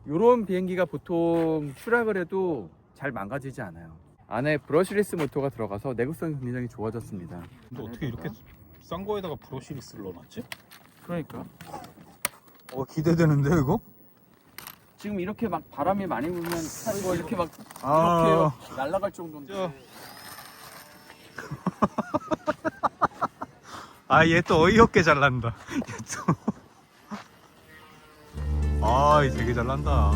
이런 비행기가 보통 추락을 해도 잘 망가지지 않아요. 안에 브러시리스 모터가 들어가서 내구성이 굉장히 좋아졌습니다. 근데 어떻게 이렇게 싼 거에다가 브러시리스를 넣어놨지? 그러니까 기대되는데 이거? 지금 이렇게 막 바람이 많이 불면 이거 이렇게 막 아. 이렇게 날아갈 정도인데. 아, 얘 또 어이없게 잘난다. 아, 얘 되게 잘난다.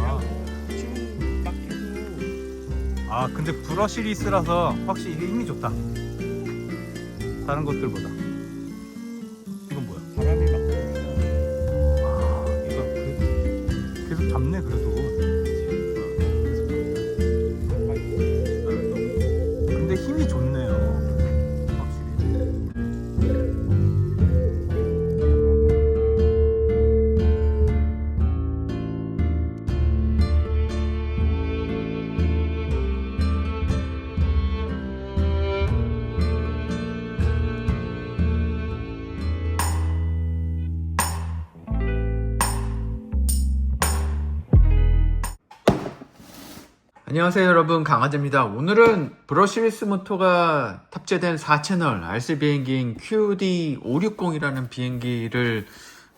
지금 막 해도 아, 근데 브러시리스라서 확실히 이게 힘이 좋다. 다른 것들보다. 이건 뭐야? 바람이 막 불면 아, 이거 그래도 계속 잡네 그래도. 근데 힘이 좋네요. 확실히. 안녕하세요 여러분, 강하재입니다. 오늘은 브러시리스 모터가 탑재된 4채널 RC 비행기인 QD560이라는 비행기를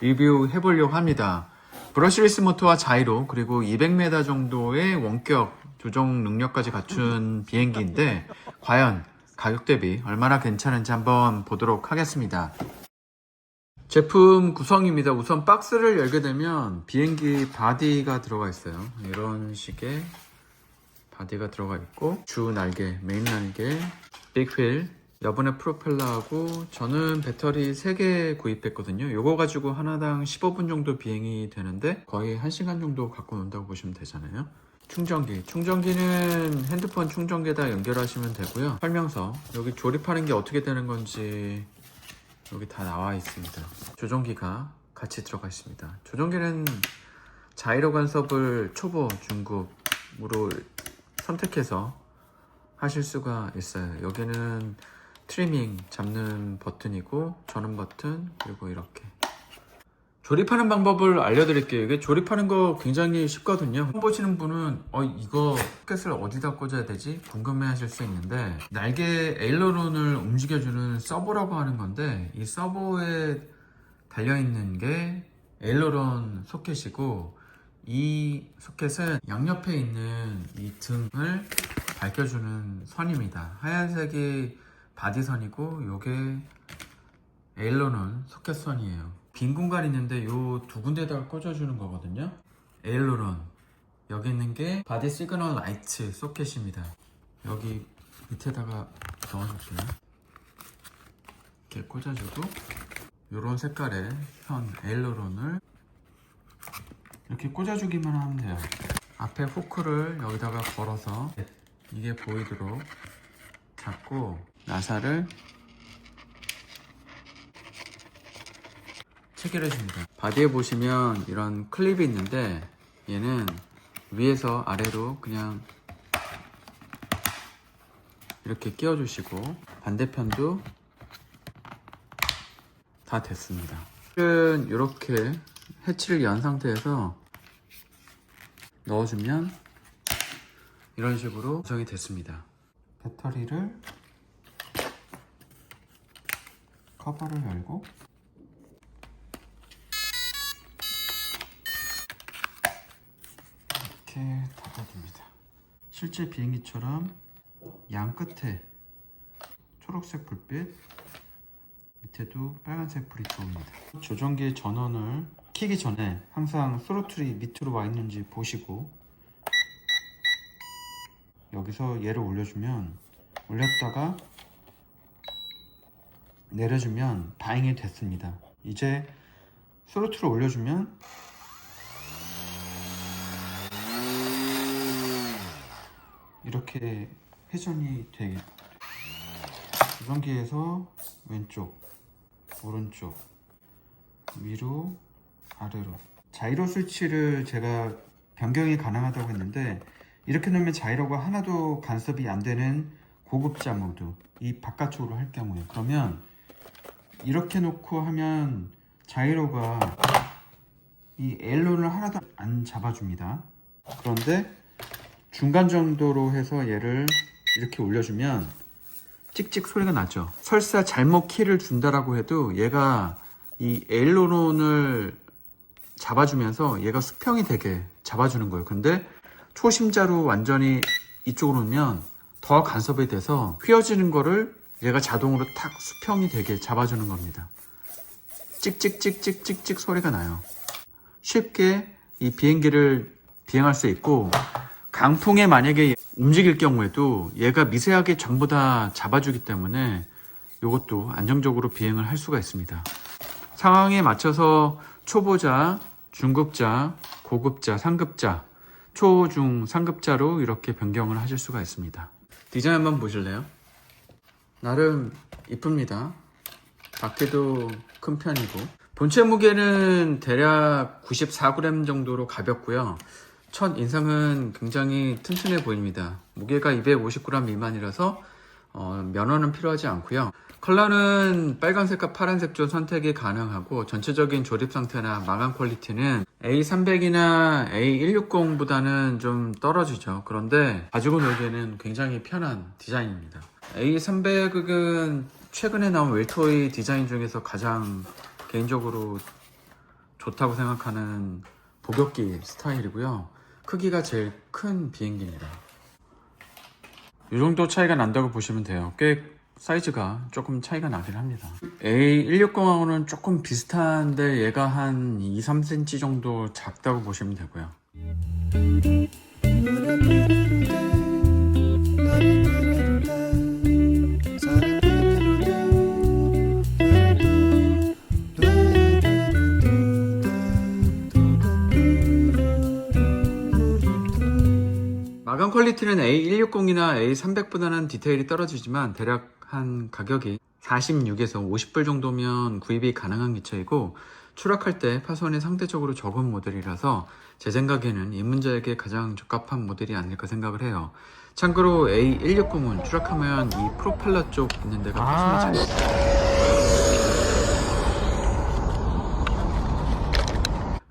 리뷰해 보려고 합니다. 브러시리스 모터와 자이로 그리고 200m 정도의 원격 조종 능력까지 갖춘 비행기인데 과연 가격 대비 얼마나 괜찮은지 한번 보도록 하겠습니다. 제품 구성입니다. 우선 박스를 열게 되면 비행기 바디가 들어가 있어요. 이런 식의 바디가 들어가 있고 주 날개, 메인 날개, 빅휠, 여분의 프로펠러하고 저는 배터리 3개 구입했거든요. 요거 가지고 하나당 15분 정도 비행이 되는데 거의 1시간 정도 갖고 논다고 보시면 되잖아요. 충전기는 핸드폰 충전기에다 연결하시면 되고요. 설명서, 여기 조립하는 게 어떻게 되는 건지 여기 다 나와 있습니다. 조종기가 같이 들어가 있습니다. 조종기는 자이로 간섭을 초보, 중급으로 선택해서 하실 수가 있어요. 여기는 트리밍 잡는 버튼이고 전원 버튼, 그리고 이렇게 조립하는 방법을 알려드릴게요. 이게 조립하는 거 굉장히 쉽거든요. 처음 보시는 분은 이거 소켓을 어디다 꽂아야 되지? 궁금해 하실 수 있는데 날개 에일러론을 움직여주는 서버라고 하는 건데 이 서버에 달려있는 게 에일러론 소켓이고 이 소켓은 양옆에 있는 이 등을 밝혀주는 선입니다. 하얀색이 바디선이고 요게 에일러론 소켓선이에요. 빈 공간이 있는데 요 두 군데다가 꽂아주는 거거든요. 에일러론, 여기 있는 게 바디 시그널 라이트 소켓입니다. 여기 밑에다가 넣어줄게요. 이렇게 꽂아주고 요런 색깔의 현 에일러론을 이렇게 꽂아주기만 하면 돼요. 앞에 후크를 여기다가 걸어서 이게 보이도록 잡고 나사를 체결해줍니다. 바디에 보시면 이런 클립이 있는데 얘는 위에서 아래로 그냥 이렇게 끼워주시고 반대편도 다 됐습니다. 이렇게 해치를 연 상태에서 넣어주면 이런 식으로 구성이 됐습니다. 배터리를 커버를 열고 이렇게 닫아줍니다. 실제 비행기처럼 양 끝에 초록색 불빛, 밑에도 빨간색 불이 들어옵니다. 조종기 전원을 키기 전에 항상 스로틀이 밑으로 와 있는지 보시고 여기서 얘를 올렸다가 내려주면 다행히 됐습니다. 이제 스로틀을 올려주면 이렇게 회전이 되게 조종기에서 왼쪽, 오른쪽, 위로, 아래로 자이로 스위치를 제가 변경이 가능하다고 했는데 이렇게 놓으면 자이로가 하나도 간섭이 안 되는 고급자 모드, 이 바깥쪽으로 할 경우에 그러면 이렇게 놓고 하면 자이로가 이 에일런을 하나도 안 잡아줍니다. 그런데 중간 정도로 해서 얘를 이렇게 올려주면 찍찍 소리가 나죠. 설사 잘못 키를 준다라고 해도 얘가 이 에일로론을 잡아주면서 얘가 수평이 되게 잡아주는 거예요. 근데 초심자로 완전히 이쪽으로 오면 더 간섭이 돼서 휘어지는 거를 얘가 자동으로 탁 수평이 되게 잡아주는 겁니다. 찍찍찍찍찍찍 소리가 나요. 쉽게 이 비행기를 비행할 수 있고, 강풍에 만약에 움직일 경우에도 얘가 미세하게 전부 다 잡아주기 때문에 이것도 안정적으로 비행을 할 수가 있습니다. 상황에 맞춰서 초보자, 중급자, 고급자, 상급자, 초, 중, 상급자로 이렇게 변경을 하실 수가 있습니다. 디자인 한번 보실래요? 나름 이쁩니다. 바퀴도 큰 편이고, 본체 무게는 대략 94g 정도로 가볍고요. 첫 인상은 굉장히 튼튼해 보입니다. 무게가 250g 미만이라서 면허는 필요하지 않고요. 컬러는 빨간색과 파란색 쪽 선택이 가능하고, 전체적인 조립 상태나 마감 퀄리티는 A300이나 A160보다는 좀 떨어지죠. 그런데 가지고 놀기에는 굉장히 편한 디자인입니다. A300은 최근에 나온 웰토이 디자인 중에서 가장 개인적으로 좋다고 생각하는 복엽기 스타일이고요. 크기가 제일 큰 비행기입니다. 이 정도 차이가 난다고 보시면 돼요. 꽤 사이즈가 조금 차이가 나긴 합니다. A160하고는 조금 비슷한데 얘가 한 2, 3cm 정도 작다고 보시면 되고요. 마감 퀄리티는 A160이나 A300보다는 디테일이 떨어지지만 대략 한 가격이 46에서 50불 정도면 구입이 가능한 기체이고, 추락할 때 파손이 상대적으로 적은 모델이라서 제 생각에는 입문자에게 가장 적합한 모델이 아닐까 생각을 해요. 참고로 A160은 추락하면 이 프로펠러 쪽 있는 데가 파손이 잘 있어요.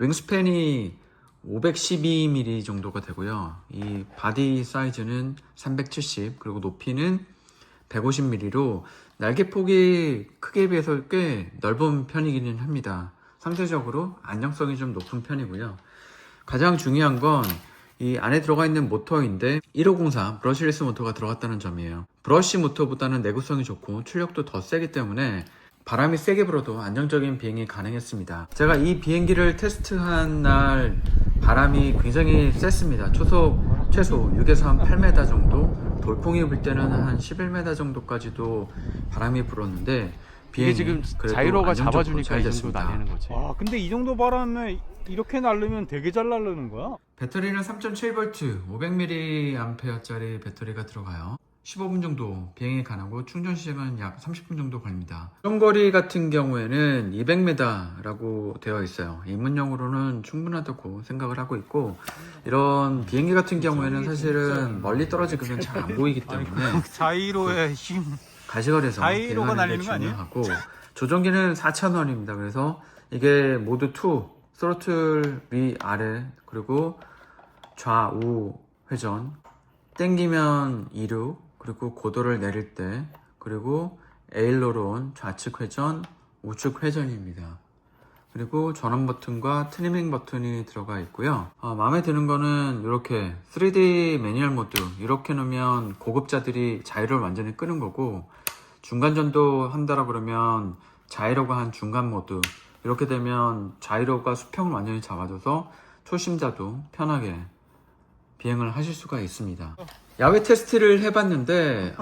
윙스팬이 512mm 정도가 되고요. 이 바디 사이즈는 370, 그리고 높이는 150mm로 날개폭이 크기에 비해서 꽤 넓은 편이기는 합니다. 상대적으로 안정성이 좀 높은 편이고요. 가장 중요한 건 이 안에 들어가 있는 모터인데 1504 브러시리스 모터가 들어갔다는 점이에요. 브러쉬 모터보다는 내구성이 좋고 출력도 더 세기 때문에 바람이 세게 불어도 안정적인 비행이 가능했습니다. 제가 이 비행기를 테스트한 날 바람이 굉장히 셌습니다. 초속 최소 6에서 한 8m 정도, 돌풍이 불 때는 한 11m 정도까지도 바람이 불었는데 이게 지금 자이로가 잡아주니까 이 정도 날리는 거지. 아, 근데 이 정도 바람에 이렇게 날르면 되게 잘 날르는 거야? 배터리는 3.7V 500mAh짜리 배터리가 들어가요. 15분 정도 비행이 가능하고 충전 시간은 약 30분 정도 걸립니다. 주행거리 같은 경우에는 200m라고 되어 있어요. 입문용으로는 충분하다고 생각을 하고 있고, 이런 비행기 같은 경우에는 사실은 멀리 떨어지면 잘 안 보이기 때문에 자이로의 힘, 가시거리에서 자이로가 날리는 거 아니에요? 하고, 조종기는 4,000원입니다. 그래서 이게 모두 2, 스로틀 위 아래, 그리고 좌우 회전, 땡기면 이륙, 그리고 고도를 내릴 때, 그리고 에일로론 좌측 회전, 우측 회전입니다. 그리고 전원 버튼과 트리밍 버튼이 들어가 있고요. 마음에 드는 거는 이렇게 3D 매뉴얼 모드, 이렇게 놓으면 고급자들이 자이로를 완전히 끄는 거고, 중간 전도 한다라 그러면 자이로가 한 중간 모드, 이렇게 되면 자이로가 수평을 완전히 잡아줘서 초심자도 편하게 비행을 하실 수가 있습니다. 야외 테스트를 해봤는데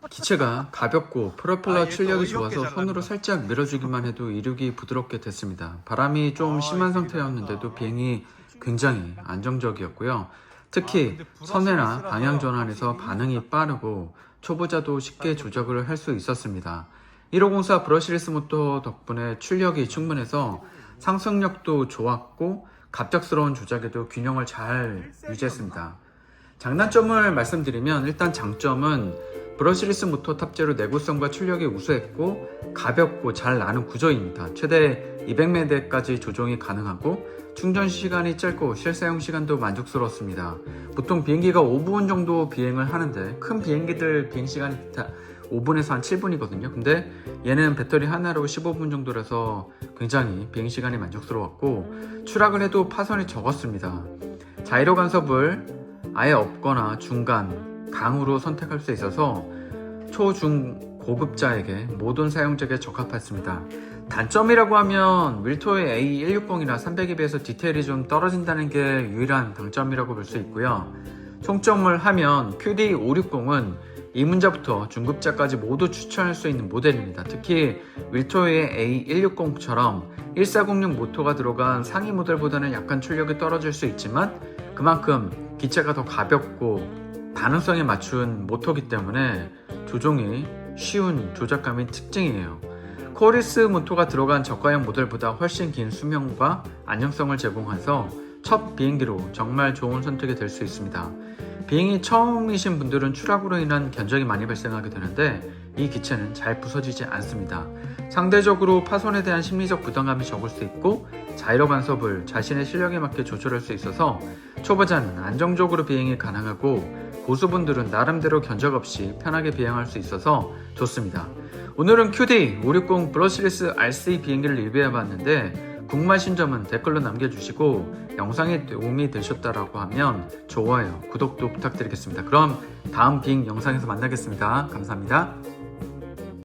기체가 가볍고 프로펠러 출력이 좋아서 손으로 살짝 밀어주기만 해도 이륙이 부드럽게 됐습니다. 바람이 좀 심한 상태였는데도 비행이 굉장히 안정적이었고요. 특히 선회나 방향 전환에서 반응이 빠르고 초보자도 쉽게 조작을 할 수 있었습니다. 1504 브러시리스 모터 덕분에 출력이 충분해서 상승력도 좋았고 갑작스러운 조작에도 균형을 잘 유지했습니다. 장단점을 말씀드리면, 일단 장점은 브러시리스 모터 탑재로 내구성과 출력이 우수했고 가볍고 잘 나는 구조입니다. 최대 200m까지 조종이 가능하고 충전 시간이 짧고 실사용 시간도 만족스럽습니다. 보통 비행기가 5분 정도 비행을 하는데 큰 비행기들 비행 시간이 5분에서 한 7분이거든요. 근데 얘는 배터리 하나로 15분 정도라서 굉장히 비행 시간이 만족스러웠고 추락을 해도 파손이 적었습니다. 자이로 간섭을 아예 없거나 중간, 강으로 선택할 수 있어서 초, 중, 고급자에게 모든 사용자에게 적합했습니다. 단점이라고 하면 윌토의 A160이나 300에 비해서 디테일이 좀 떨어진다는 게 유일한 단점이라고 볼 수 있고요. 총점을 하면 QD560은 입문자부터 중급자까지 모두 추천할 수 있는 모델입니다. 특히 윌토의 A160처럼 1406 모터가 들어간 상위 모델보다는 약간 출력이 떨어질 수 있지만 그만큼 기체가 더 가볍고 반응성에 맞춘 모터이기 때문에 조종이 쉬운 조작감이 특징이에요. 코리스 모터가 들어간 저가형 모델보다 훨씬 긴 수명과 안정성을 제공해서 첫 비행기로 정말 좋은 선택이 될 수 있습니다. 비행이 처음이신 분들은 추락으로 인한 견적이 많이 발생하게 되는데 이 기체는 잘 부서지지 않습니다. 상대적으로 파손에 대한 심리적 부담감이 적을 수 있고 자이로 간섭을 자신의 실력에 맞게 조절할 수 있어서 초보자는 안정적으로 비행이 가능하고 고수분들은 나름대로 견적 없이 편하게 비행할 수 있어서 좋습니다. 오늘은 QD560 브러시리스 RC 비행기를 리뷰해봤는데 궁금하신 점은 댓글로 남겨주시고 영상에 도움이 되셨다고 하면 좋아요, 구독도 부탁드리겠습니다. 그럼 다음 비행 영상에서 만나겠습니다. 감사합니다.